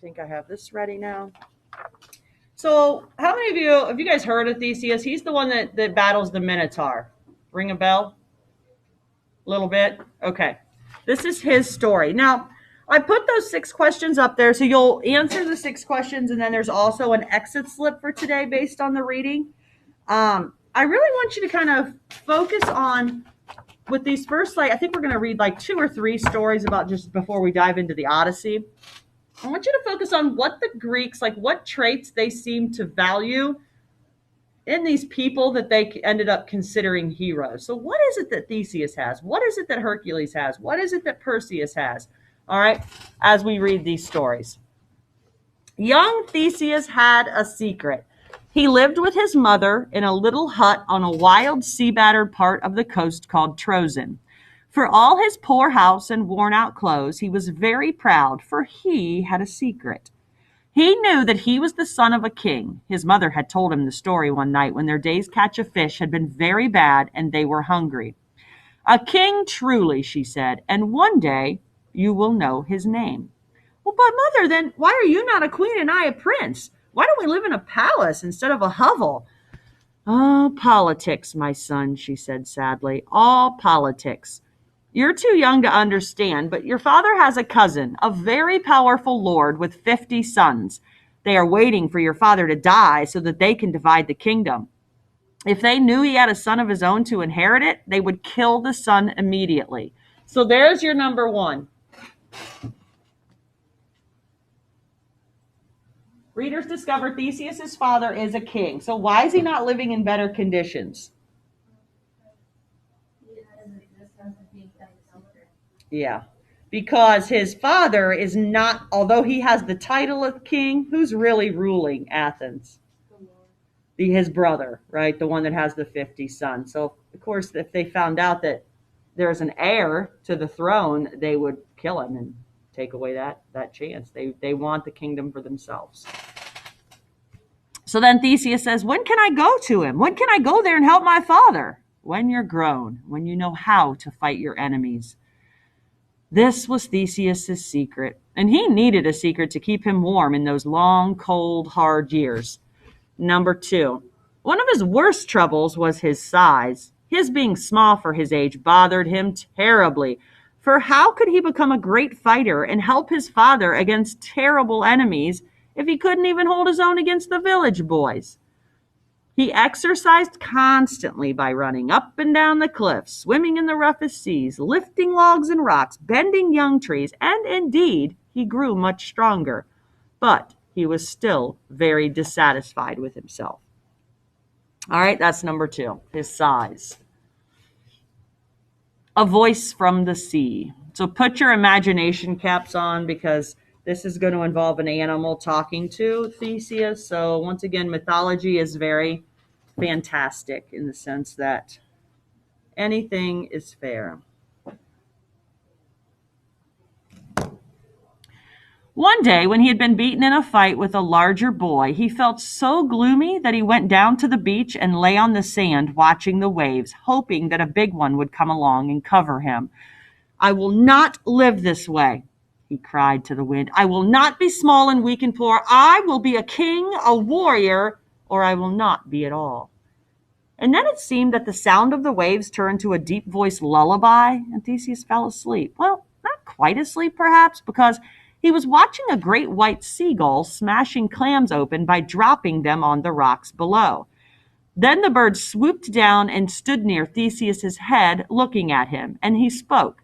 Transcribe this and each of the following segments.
think I have this ready now. So, how many of you have you guys heard of Theseus? He's the one that battles the Minotaur. Ring a bell? A little bit? Okay. This is his story. Now, I put those 6 questions up there, so you'll answer the 6 questions, and then there's also an exit slip for today based on the reading. I really want you to kind of focus on with these first, I think we're going to read 2 or 3 stories about just before we dive into the Odyssey. I want you to focus on what the Greeks, what traits they seem to value in these people that they ended up considering heroes. So what is it that Theseus has? What is it that Hercules has? What is it that Perseus has? All right, as we read these stories. Young Theseus had a secret. He lived with his mother in a little hut on a wild, sea-battered part of the coast called Troezen. For all his poor house and worn-out clothes, he was very proud, for he had a secret. He knew that he was the son of a king. His mother had told him the story one night when their day's catch of fish had been very bad and they were hungry. A king truly, she said, and one day you will know his name. Well, but mother, then why are you not a queen and I a prince? Why don't we live in a palace instead of a hovel? Oh, politics, my son, she said sadly. All politics. You're too young to understand, but your father has a cousin, a very powerful lord with 50 sons. They are waiting for your father to die so that they can divide the kingdom. If they knew he had a son of his own to inherit it, they would kill the son immediately. So there's your number 1. Readers discover Theseus' father is a king. So why is he not living in better conditions? Yeah, because his father is not, although he has the title of king, who's really ruling Athens? His brother, right? The one that has the 50 sons. So, of course, if they found out that there's an heir to the throne, they would kill him and take away that chance. They want the kingdom for themselves. So then Theseus says, when can I go to him? When can I go there and help my father? When you're grown, when you know how to fight your enemies. This was Theseus' secret, and he needed a secret to keep him warm in those long, cold, hard years. Number 2, one of his worst troubles was his size. His being small for his age bothered him terribly, for how could he become a great fighter and help his father against terrible enemies if he couldn't even hold his own against the village boys? He exercised constantly by running up and down the cliffs, swimming in the roughest seas, lifting logs and rocks, bending young trees, and indeed, he grew much stronger. But he was still very dissatisfied with himself. All right, that's number 2, his size. A voice from the sea. So put your imagination caps on because this is going to involve an animal talking to Theseus. So once again, mythology is very fantastic in the sense that anything is fair. One day, when he had been beaten in a fight with a larger boy, he felt so gloomy that he went down to the beach and lay on the sand watching the waves, hoping that a big one would come along and cover him. I will not live this way, he cried to the wind. I will not be small and weak and poor. I will be a king, a warrior, or I will not be at all. And then it seemed that the sound of the waves turned to a deep-voiced lullaby, and Theseus fell asleep. Well, not quite asleep, perhaps, because he was watching a great white seagull smashing clams open by dropping them on the rocks below. Then the bird swooped down and stood near Theseus's head, looking at him, and he spoke.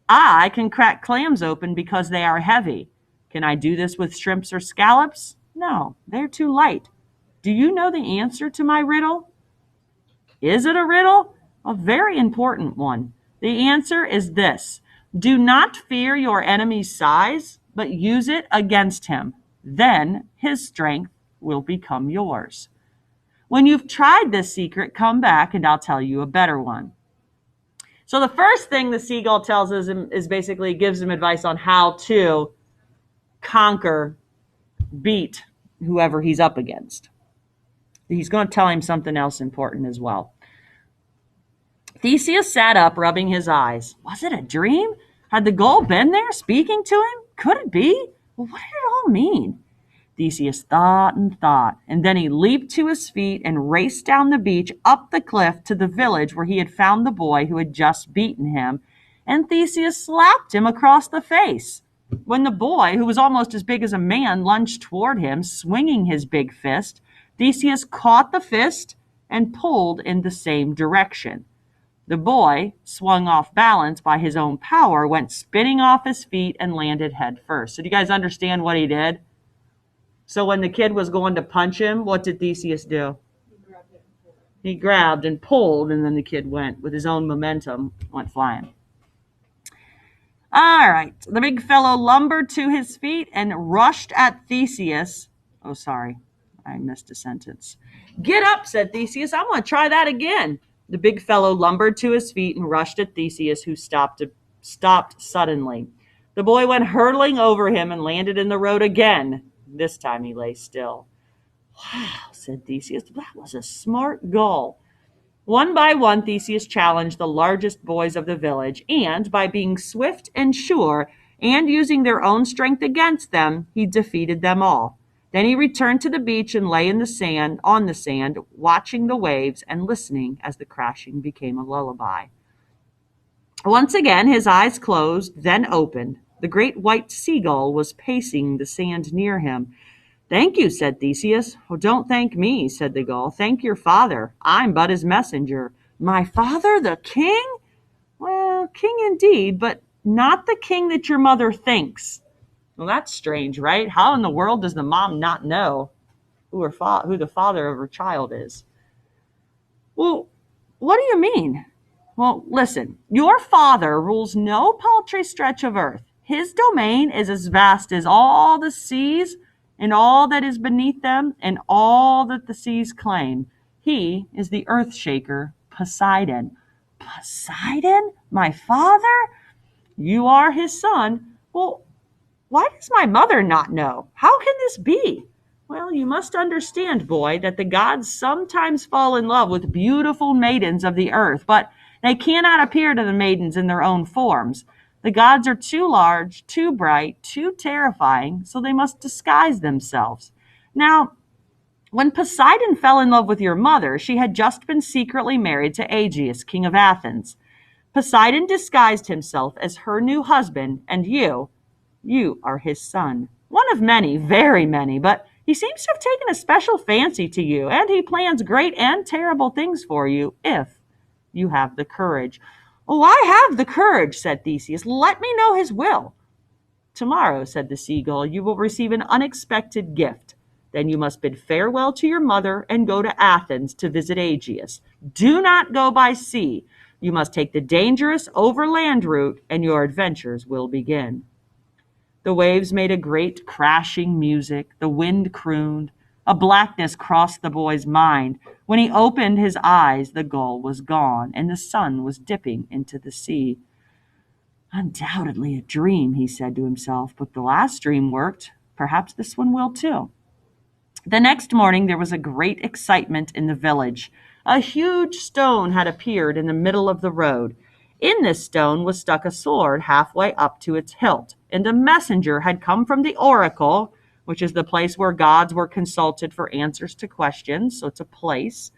I can crack clams open because they are heavy. Can I do this with shrimps or scallops? No, they're too light. Do you know the answer to my riddle? Is it a riddle? A very important one. The answer is this. Do not fear your enemy's size, but use it against him. Then his strength will become yours. When you've tried this secret, come back and I'll tell you a better one. So the first thing the seagull tells us is basically gives him advice on how to beat whoever he's up against. He's going to tell him something else important as well. Theseus sat up, rubbing his eyes. Was it a dream? Had the gull been there, speaking to him? Could it be? Well, what did it all mean? Theseus thought and thought, and then he leaped to his feet and raced down the beach up the cliff to the village where he had found the boy who had just beaten him, and Theseus slapped him across the face. When the boy, who was almost as big as a man, lunged toward him, swinging his big fist, Theseus caught the fist and pulled in the same direction. The boy, swung off balance by his own power, went spinning off his feet and landed head first. So do you guys understand what he did? So when the kid was going to punch him, what did Theseus do? He grabbed and pulled, and then the kid went with his own momentum, went flying. All right. The big fellow lumbered to his feet and rushed at Theseus. Oh, sorry. I missed a sentence. Get up, said Theseus. I want to try that again. The big fellow lumbered to his feet and rushed at Theseus, who stopped suddenly. The boy went hurtling over him and landed in the road again. This time he lay still. Wow, said Theseus, that was a smart goal. One by one, Theseus challenged the largest boys of the village, and by being swift and sure and using their own strength against them, he defeated them all. Then he returned to the beach and lay on the sand, watching the waves and listening as the crashing became a lullaby. Once again, his eyes closed, then opened. The great white seagull was pacing the sand near him. Thank you, said Theseus. Oh, don't thank me, said the gull. Thank your father. I'm but his messenger. My father, the king? Well, king indeed, but not the king that your mother thinks. Well, that's strange, right? How in the world does the mom not know who the father of her child is? Well, what do you mean? Well, listen, your father rules no paltry stretch of earth. His domain is as vast as all the seas and all that is beneath them and all that the seas claim. He is the earth shaker, Poseidon. Poseidon? My father? You are his son. Well, why does my mother not know? How can this be? Well, you must understand, boy, that the gods sometimes fall in love with beautiful maidens of the earth, but they cannot appear to the maidens in their own forms. The gods are too large, too bright, too terrifying, so they must disguise themselves. Now, when Poseidon fell in love with your mother, she had just been secretly married to Aegeus, king of Athens. Poseidon disguised himself as her new husband, and you are his son. One of many, very many, but he seems to have taken a special fancy to you, and he plans great and terrible things for you if you have the courage. Oh, I have the courage, said Theseus. Let me know his will. Tomorrow, said the seagull, you will receive an unexpected gift. Then you must bid farewell to your mother and go to Athens to visit Aegeus. Do not go by sea. You must take the dangerous overland route, and your adventures will begin. The waves made a great crashing music. The wind crooned. A blackness crossed the boy's mind. When he opened his eyes, the gull was gone, and the sun was dipping into the sea. Undoubtedly a dream, he said to himself, but the last dream worked. Perhaps this one will too. The next morning there was a great excitement in the village. A huge stone had appeared in the middle of the road. In this stone was stuck a sword halfway up to its hilt, and a messenger had come from the oracle, which is the place where gods were consulted for answers to questions, so it's a place,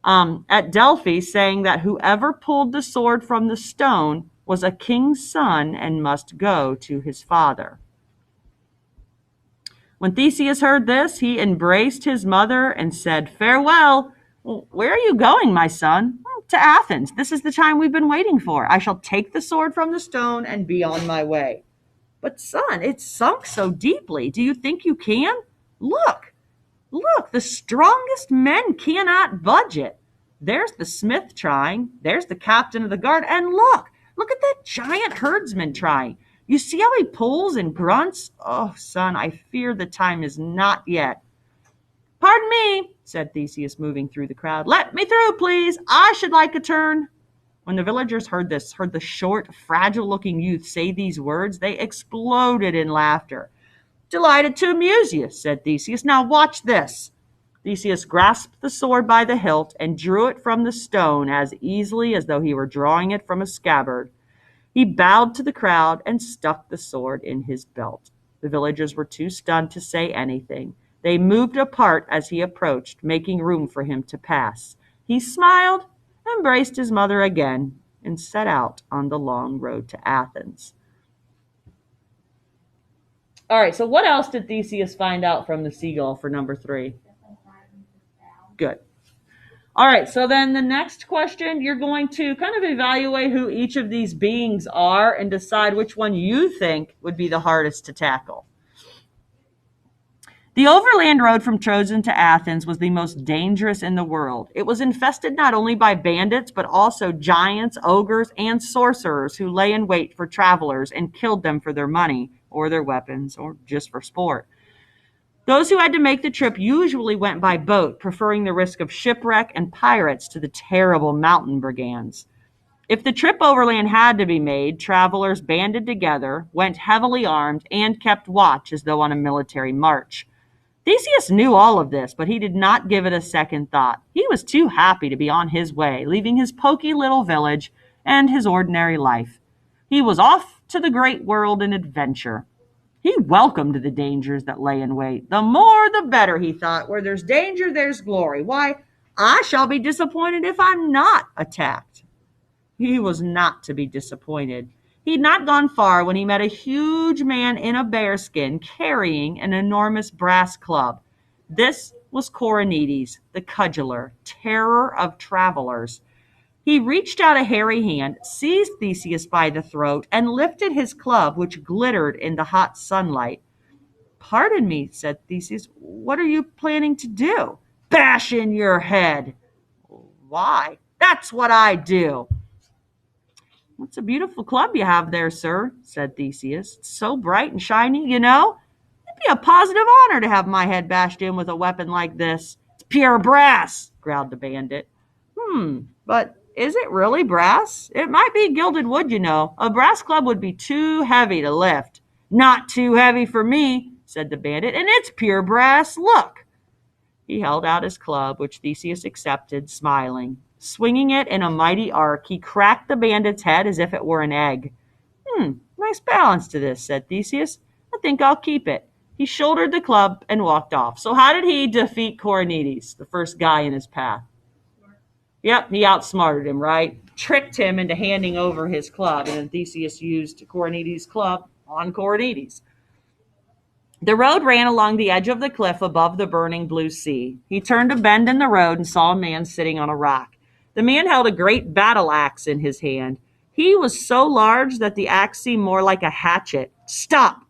at Delphi, saying that whoever pulled the sword from the stone was a king's son and must go to his father. When Theseus heard this, he embraced his mother and said, Farewell. Where are you going, my son? To Athens. This is the time we've been waiting for. I shall take the sword from the stone and be on my way. But son, it's sunk so deeply. Do you think you can? Look, the strongest men cannot budge it. There's the smith trying. There's the captain of the guard. And look at that giant herdsman trying. You see how he pulls and grunts? Oh, son, I fear the time is not yet. Pardon me, said Theseus, moving through the crowd. Let me through, please. I should like a turn. When the villagers heard the short, fragile-looking youth say these words, they exploded in laughter. Delighted to amuse you, said Theseus. Now watch this. Theseus grasped the sword by the hilt and drew it from the stone as easily as though he were drawing it from a scabbard. He bowed to the crowd and stuck the sword in his belt. The villagers were too stunned to say anything. They moved apart as he approached, making room for him to pass. He smiled, embraced his mother again, and set out on the long road to Athens. All right, so what else did Theseus find out from the seagull for number 3? Good. All right, so then the next question, you're going to kind of evaluate who each of these beings are and decide which one you think would be the hardest to tackle. The overland road from Trojan to Athens was the most dangerous in the world. It was infested not only by bandits, but also giants, ogres, and sorcerers who lay in wait for travelers and killed them for their money or their weapons or just for sport. Those who had to make the trip usually went by boat, preferring the risk of shipwreck and pirates to the terrible mountain brigands. If the trip overland had to be made, travelers banded together, went heavily armed, and kept watch as though on a military march. Theseus knew all of this, but he did not give it a second thought. He was too happy to be on his way, leaving his poky little village and his ordinary life. He was off to the great world and adventure. He welcomed the dangers that lay in wait. The more, the better, he thought. Where there's danger, there's glory. Why, I shall be disappointed if I'm not attacked. He was not to be disappointed. He'd not gone far when he met a huge man in a bearskin carrying an enormous brass club. This was Coronides, the cudgeler, terror of travelers. He reached out a hairy hand, seized Theseus by the throat, and lifted his club, which glittered in the hot sunlight. "Pardon me," said Theseus, "what are you planning to do?" "Bash in your head." "Why?" "That's what I do." "What's a beautiful club you have there, sir," said Theseus. "It's so bright and shiny, you know. It'd be a positive honor to have my head bashed in with a weapon like this." "It's pure brass," growled the bandit. But is it really brass? It might be gilded wood, you know. A brass club would be too heavy to lift." "Not too heavy for me," said the bandit, "and it's pure brass. Look." He held out his club, which Theseus accepted, smiling. Swinging it in a mighty arc, he cracked the bandit's head as if it were an egg. Nice balance to this," said Theseus. "I think I'll keep it." He shouldered the club and walked off. So how did he defeat Coronides, the first guy in his path? Yep, he outsmarted him, right? Tricked him into handing over his club, and then Theseus used Coronides' club on Coronides. The road ran along the edge of the cliff above the burning blue sea. He turned a bend in the road and saw a man sitting on a rock. The man held a great battle axe in his hand. He was so large that the axe seemed more like a hatchet. "Stop,"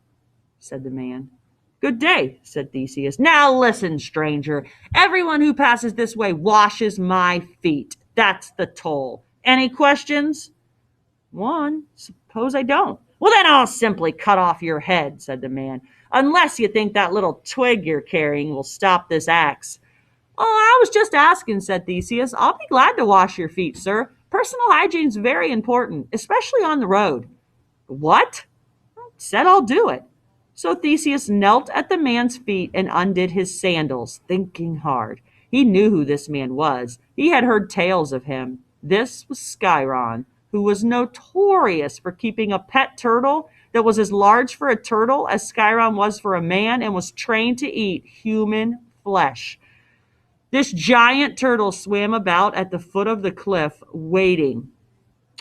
said the man. "Good day," said Theseus. "Now listen, stranger. Everyone who passes this way washes my feet. That's the toll. Any questions?" "One. Suppose I don't." "Well, then I'll simply cut off your head," said the man. "Unless you think that little twig you're carrying will stop this axe." "Oh, I was just asking," said Theseus. "I'll be glad to wash your feet, sir. Personal hygiene's very important, especially on the road." "What?" "Said I'll do it." So Theseus knelt at the man's feet and undid his sandals, thinking hard. He knew who this man was. He had heard tales of him. This was Sciron, who was notorious for keeping a pet turtle that was as large for a turtle as Sciron was for a man and was trained to eat human flesh. This giant turtle swam about at the foot of the cliff, waiting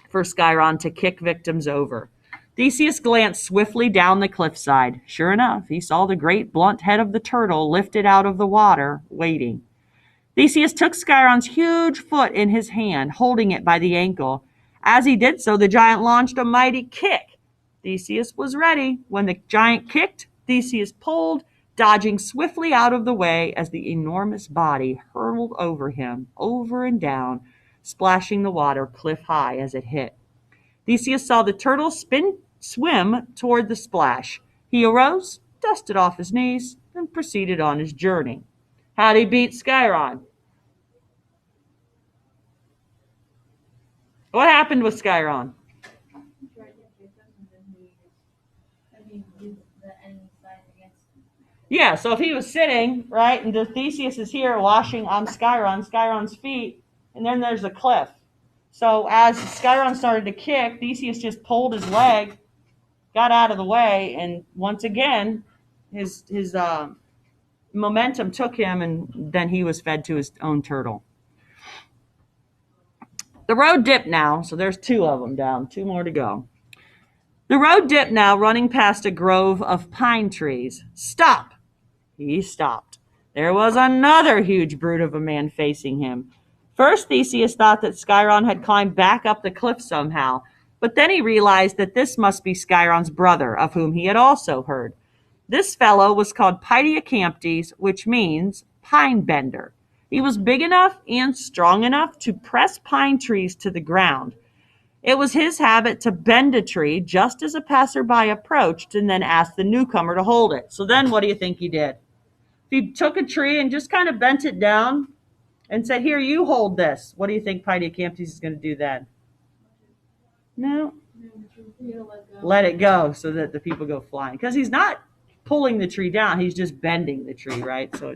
for Sciron to kick victims over. Theseus glanced swiftly down the cliffside. Sure enough, he saw the great blunt head of the turtle lifted out of the water, waiting. Theseus took Sciron's huge foot in his hand, holding it by the ankle. As he did so, the giant launched a mighty kick. Theseus was ready. When the giant kicked, Theseus pulled, dodging swiftly out of the way as the enormous body hurtled over him, over and down, splashing the water cliff high as it hit. Theseus saw the turtle swim toward the splash. He arose, dusted off his knees, and proceeded on his journey. How'd he beat Sciron? What happened with Sciron? Yeah, so if he was sitting, right, and Theseus is here washing on Sciron's feet, and then there's a cliff. So as Sciron started to kick, Theseus just pulled his leg, got out of the way, and once again, his momentum took him, and then he was fed to his own turtle. The road dipped now, so there's two of them down, two more to go. The road dipped now, running past a grove of pine trees. Stop! He stopped. There was another huge brute of a man facing him. First, Theseus thought that Sciron had climbed back up the cliff somehow, but then he realized that this must be Sciron's brother, of whom he had also heard. This fellow was called Piediacamptes, which means pine bender. He was big enough and strong enough to press pine trees to the ground. It was his habit to bend a tree just as a passerby approached and then asked the newcomer to hold it. So then what do you think he did? If he took a tree and just kind of bent it down and said, here, you hold this, what do you think Piediacamptes is going to do then? No. Let it go so that the people go flying. Because he's not pulling the tree down, he's just bending the tree, right? So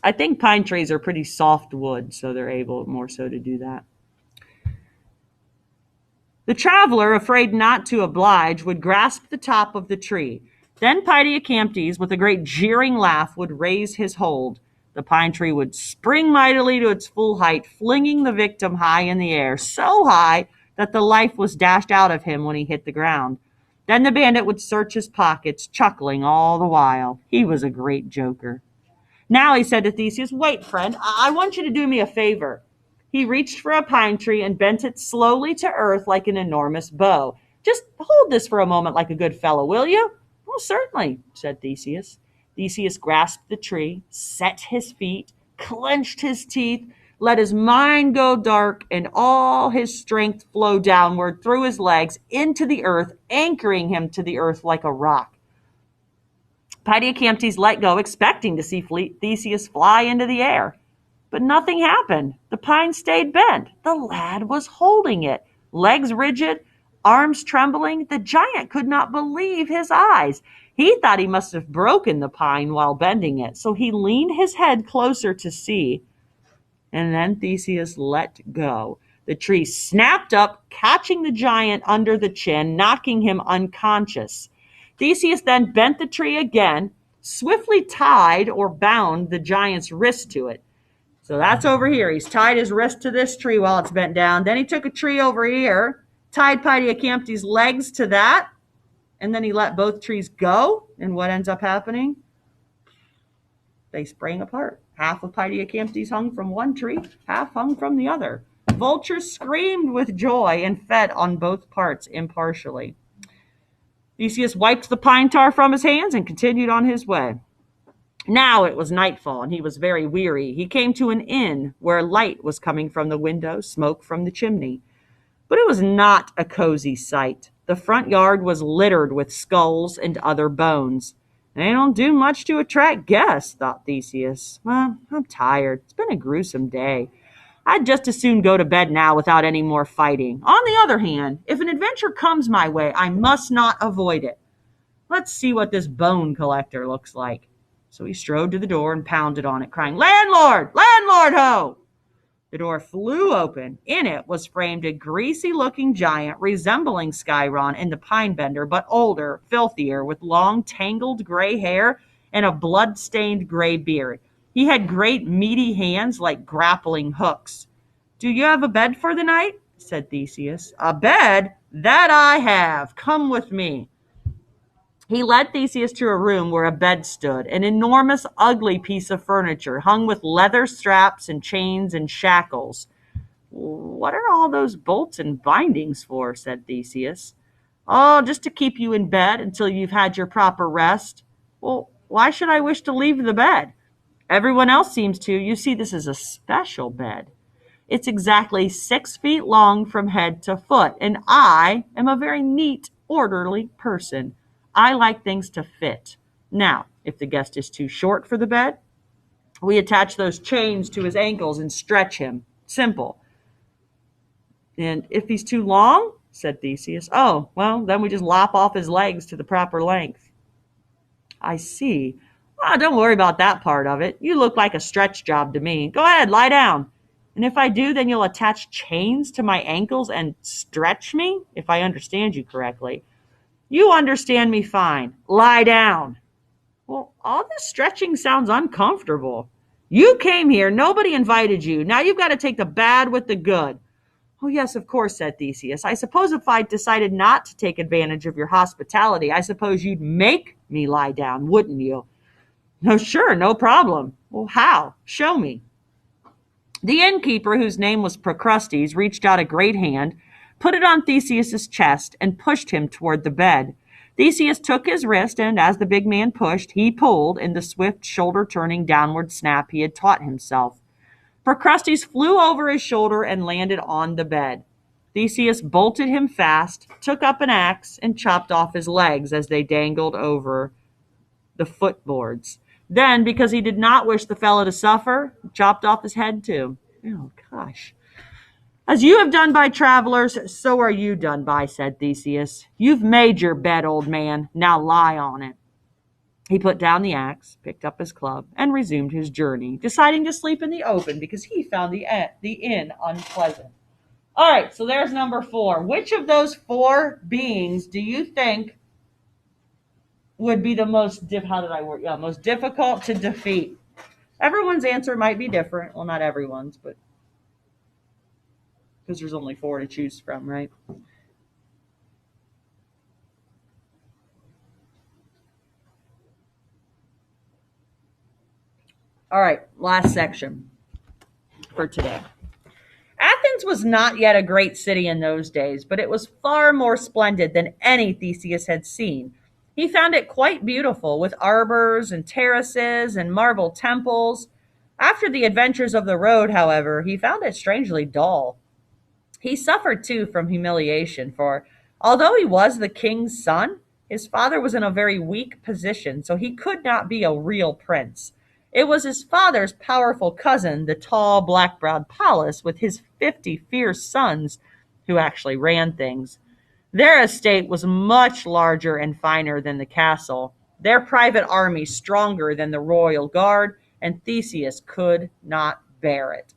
I think pine trees are pretty soft wood, so they're able more so to do that. The traveler, afraid not to oblige, would grasp the top of the tree. Then Piediacamptes, with a great jeering laugh, would raise his hold. The pine tree would spring mightily to its full height, flinging the victim high in the air, so high that the life was dashed out of him when he hit the ground. Then the bandit would search his pockets, chuckling all the while. He was a great joker. Now he said to Theseus, wait, friend, I want you to do me a favor. He reached for a pine tree and bent it slowly to earth like an enormous bow. Just hold this for a moment like a good fellow, will you? Oh, certainly, said Theseus. Theseus grasped the tree, set his feet, clenched his teeth, let his mind go dark, and all his strength flow downward through his legs into the earth, anchoring him to the earth like a rock. Piediacamptes let go, expecting to see Theseus fly into the air. But nothing happened. The pine stayed bent. The lad was holding it, legs rigid, arms trembling. The giant could not believe his eyes. He thought he must have broken the pine while bending it, so he leaned his head closer to see. And then Theseus let go. The tree snapped up, catching the giant under the chin, knocking him unconscious. Theseus then bent the tree again, swiftly tied or bound the giant's wrist to it. So that's over here. He's tied his wrist to this tree while it's bent down. Then he took a tree over here, tied Piediacamptes' legs to that, and then he let both trees go. And what ends up happening? They sprang apart. Half of Piediacamptes hung from one tree, half hung from the other. Vultures screamed with joy and fed on both parts impartially. Theseus wiped the pine tar from his hands and continued on his way. Now it was nightfall, and he was very weary. He came to an inn where light was coming from the window, smoke from the chimney. But it was not a cozy sight. The front yard was littered with skulls and other bones. They don't do much to attract guests, thought Theseus. Well, I'm tired. It's been a gruesome day. I'd just as soon go to bed now without any more fighting. On the other hand, if an adventure comes my way, I must not avoid it. Let's see what this bone collector looks like. So he strode to the door and pounded on it, crying, Landlord! Landlord, ho! The door flew open. In it was framed a greasy-looking giant resembling Sciron in the pine bender, but older, filthier, with long, tangled gray hair and a blood-stained gray beard. He had great, meaty hands like grappling hooks. Do you have a bed for the night? Said Theseus. A bed? That I have. Come with me. He led Theseus to a room where a bed stood, an enormous, ugly piece of furniture, hung with leather straps and chains and shackles. What are all those bolts and bindings for? Said Theseus. Oh, just to keep you in bed until you've had your proper rest. Well, why should I wish to leave the bed? Everyone else seems to. You see, this is a special bed. It's exactly 6 feet long from head to foot, and I am a very neat, orderly person. I like things to fit. Now, if the guest is too short for the bed, we attach those chains to his ankles and stretch him. Simple. And if he's too long, said Theseus, oh, well, then we just lop off his legs to the proper length. I see. Oh, don't worry about that part of it. You look like a stretch job to me. Go ahead, lie down. And if I do, then you'll attach chains to my ankles and stretch me, if I understand you correctly. You understand me fine. Lie down. Well, all this stretching sounds uncomfortable. You came here. Nobody invited you. Now you've got to take the bad with the good. Oh, yes, of course, said Theseus. I suppose if I decided not to take advantage of your hospitality, I suppose you'd make me lie down, wouldn't you? No, sure, no problem. Well, how? Show me. The innkeeper, whose name was Procrustes, reached out a great hand, put it on Theseus's chest, and pushed him toward the bed. Theseus took his wrist, and as the big man pushed, he pulled in the swift shoulder-turning downward snap he had taught himself. Procrustes flew over his shoulder and landed on the bed. Theseus bolted him fast, took up an axe, and chopped off his legs as they dangled over the footboards. Then, because he did not wish the fellow to suffer, chopped off his head too. Oh, gosh. As you have done by travelers, so are you done by, said Theseus. You've made your bed, old man. Now lie on it. He put down the axe, picked up his club, and resumed his journey, deciding to sleep in the open because he found the inn unpleasant. All right, so there's number 4. Which of those 4 beings do you think would be the most most difficult to defeat? Everyone's answer might be different. Well, not everyone's, but because there's only 4 to choose from, right? All right, last section for today. Athens was not yet a great city in those days, but it was far more splendid than any Theseus had seen. He found it quite beautiful, with arbors and terraces and marble temples. After the adventures of the road, however, he found it strangely dull. He suffered too from humiliation, for although he was the king's son, his father was in a very weak position, so he could not be a real prince. It was his father's powerful cousin, the tall, black-browed Pallas, with his 50 fierce sons, who actually ran things. Their estate was much larger and finer than the castle, their private army stronger than the royal guard, and Theseus could not bear it.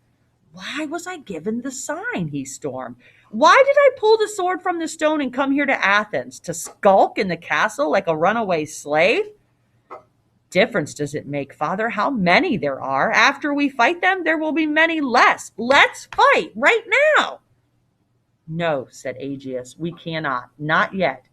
Why was I given the sign? He stormed. Why did I pull the sword from the stone and come here to Athens? To skulk in the castle like a runaway slave? Difference does it make, father, how many there are? After we fight them, there will be many less. Let's fight right now. No, said Aegeus, we cannot. Not yet.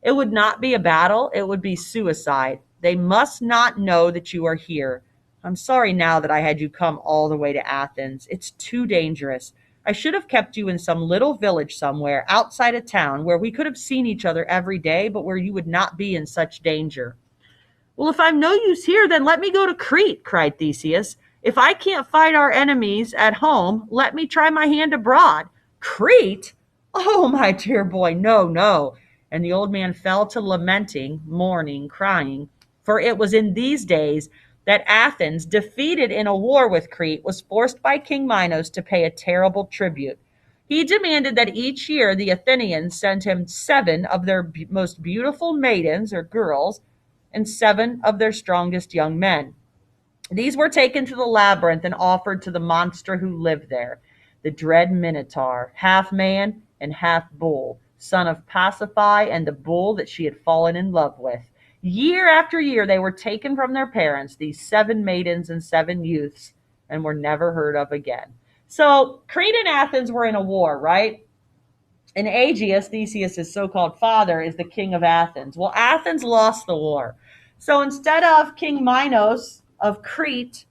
It would not be a battle. It would be suicide. They must not know that you are here. I'm sorry now that I had you come all the way to Athens. It's too dangerous. I should have kept you in some little village somewhere outside of town where we could have seen each other every day, but where you would not be in such danger. Well, if I'm no use here, then let me go to Crete, cried Theseus. If I can't fight our enemies at home, let me try my hand abroad. Crete? Oh, my dear boy, no, no. And the old man fell to lamenting, mourning, crying, for it was in these days that Athens, defeated in a war with Crete, was forced by King Minos to pay a terrible tribute. He demanded that each year the Athenians send him 7 of their most beautiful maidens or girls and 7 of their strongest young men. These were taken to the labyrinth and offered to the monster who lived there, the dread Minotaur, half man and half bull, son of Pasiphae and the bull that she had fallen in love with. Year after year they were taken from their parents, these 7 maidens and 7 youths, and were never heard of again. So Crete and Athens were in a war, right? And Aegeus, Theseus' so-called father, is the king of Athens. Well, Athens lost the war. So instead of King Minos of Crete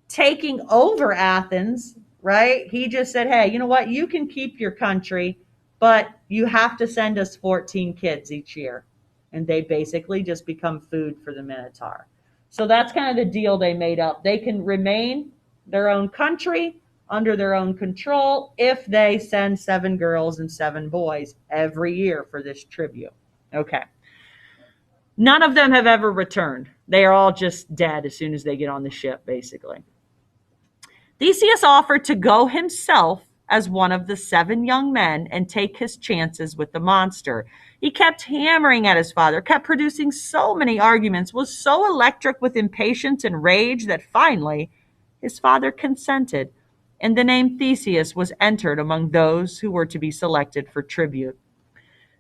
taking over Athens, right, he just said, hey, you know what? You can keep your country, but you have to send us 14 kids each year. And they basically just become food for the Minotaur. So that's kind of the deal they made up. They can remain their own country under their own control if they send 7 girls and 7 boys every year for this tribute. Okay. None of them have ever returned. They are all just dead as soon as they get on the ship, basically. Theseus offered to go himself as one of the 7 young men and take his chances with the monster. He kept hammering at his father, kept producing so many arguments, was so electric with impatience and rage that finally his father consented. and the name Theseus was entered among those who were to be selected for tribute.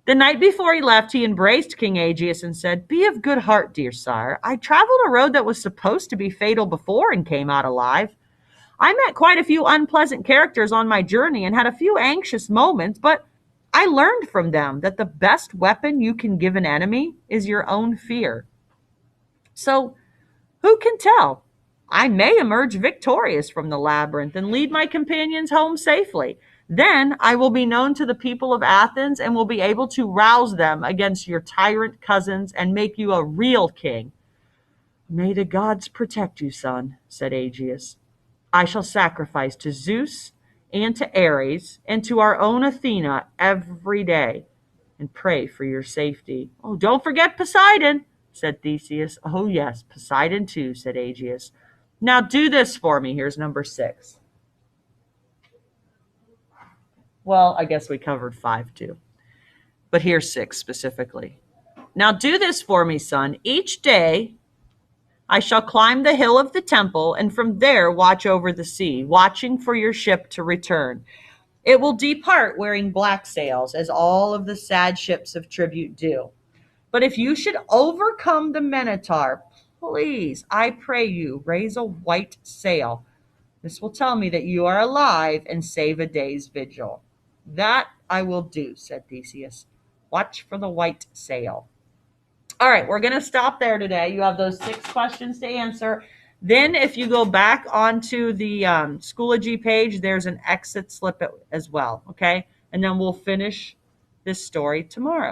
The night before he left, he embraced King Aegeus and said, "Be of good heart, dear sire. I traveled a road that was supposed to be fatal before and came out alive. I met quite a few unpleasant characters on my journey and had a few anxious moments, but I learned from them that the best weapon you can give an enemy is your own fear. So, who can tell? I may emerge victorious from the labyrinth and lead my companions home safely. Then I will be known to the people of Athens and will be able to rouse them against your tyrant cousins and make you a real king." "May the gods protect you, son," said Aegeus. "I shall sacrifice to Zeus and to Ares and to our own Athena every day and pray for your safety." "Oh, don't forget Poseidon," said Theseus. "Oh, yes, Poseidon too," said Aegeus. "Now do this for me." Here's number 6. Well, I guess we covered 5 too, but here's 6 specifically. "Now do this for me, son. Each day I shall climb the hill of the temple and from there watch over the sea, watching for your ship to return. It will depart wearing black sails, as all of the sad ships of tribute do. But if you should overcome the Minotaur, please, I pray you, raise a white sail. This will tell me that you are alive and save a day's vigil." "That I will do," said Theseus. "Watch for the white sail." All right, we're going to stop there today. You have those 6 questions to answer. Then if you go back onto the Schoology page, there's an exit slip as well, okay? And then we'll finish this story tomorrow.